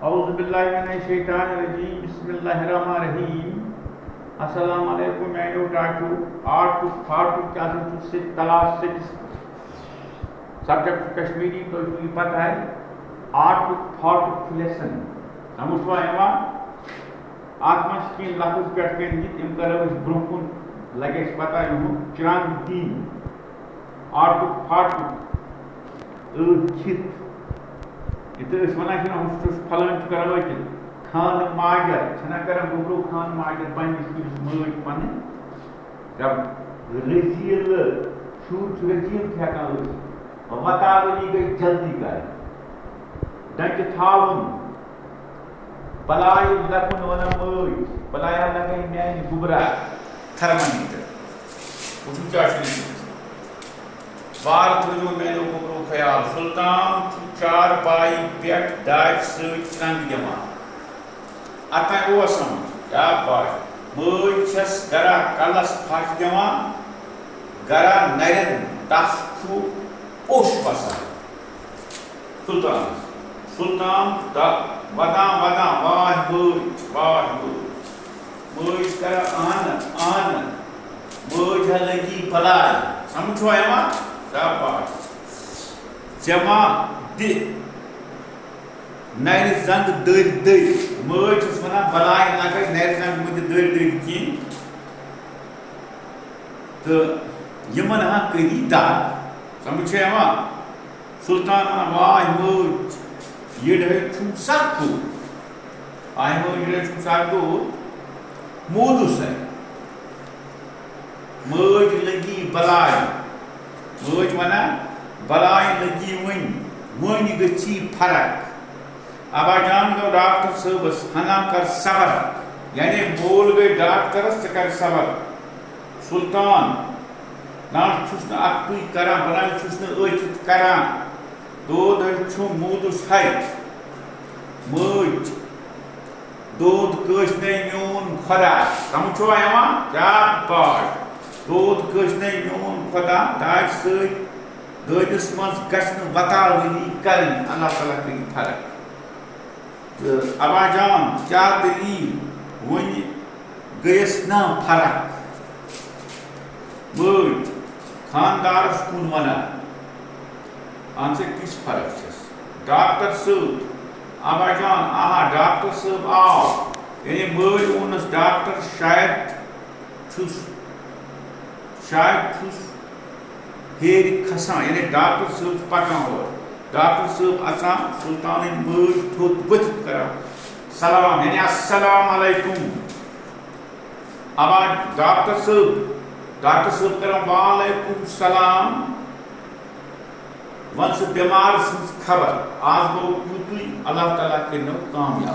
اعوذ باللہ من الشیطان الرجیم بسم اللہ الرحمن الرحیم السلام علیکم میانیو ٹاچو آرٹو فارٹو کیا سے کلاس 6 سبجیکٹ کشمیری تو یہ پتہ ہے آرٹو فارٹو لیسن سمجھوا ایوان آتمش کی لفظ پیٹ کر دت ام کرو اس برکن لگے اس پتہ یہ چراند دین آرٹو فارٹو چھت یہ اس ونان اس پھلان کران وتل خان ماجر چھنا کران گبرو خان ماجر پنس کس ماج پن جب رزیل شور رزیل ہیکان وتاولی گئی جلدی کر ڈنچ تھاون بلائے لکن ونان ماج بلایا لگے میان گبرا تھرمامیٹر وہ کیا بار تھو میرے گبرو خیال سلطان چار بائی پیٹ داج ست کنگ دمان اتن او سمجھ کیا بات ماج چھس گرا کلس پھچ دمان گرا نرین تس چھو پوش بسان سلطان ودان واہ ماج کرا آن ماج لگی بلائے سمجھو ایما کیا بات جمع دی نیر زنگ در ماج ونان بلائے لگے نیر زنگ مجھے در کی تو یمن ہاں کری دار سمجھے ہاں سلطان ونان واہ ماج یہ چھو سخت آئے ماج یہ چھو سخت مودس ہے ماج لگی بلائے ماج ونان بلائے لگی ون گچھی فرق ابا جان گو ڈاکٹر صاحبس ہنا کر صبر یعنی بول گئی ڈاکٹرس ژٕ کر صبر سلطان نا چھس نہ اکوئی کران بلائے چھس نہ أچھت کران دود چھو مودس ہے ماج دود کش نے میون خدا سمجھو ایوان کیا بات دود کش نے میون خدا داج ست دودس مز گھن وتاولی کریں اللہ تعالیٰ کری فرق ابا جان کیا دلیل ون گیس نا فرق ماج خاندارس کن ونان ان سے کس فرق چھس ڈاکٹر صاحب ابا جان آہا ڈاکٹر صاحب آو یعنی ماج اونس ڈاکٹر شاید چھس ہیر کھسان یعنی ڈاکٹر صاحب پکان ہو ڈاکٹر صاحب اچان سلطان ماج تھوت ورتھ کران سلام یعنی السلام علیکم ابا ڈاکٹر صاحب کران وعلیکم السلام ون سہ بیمار سن خبر آج گو یوتُے اللہ تعالیٰ کرنو کامیاب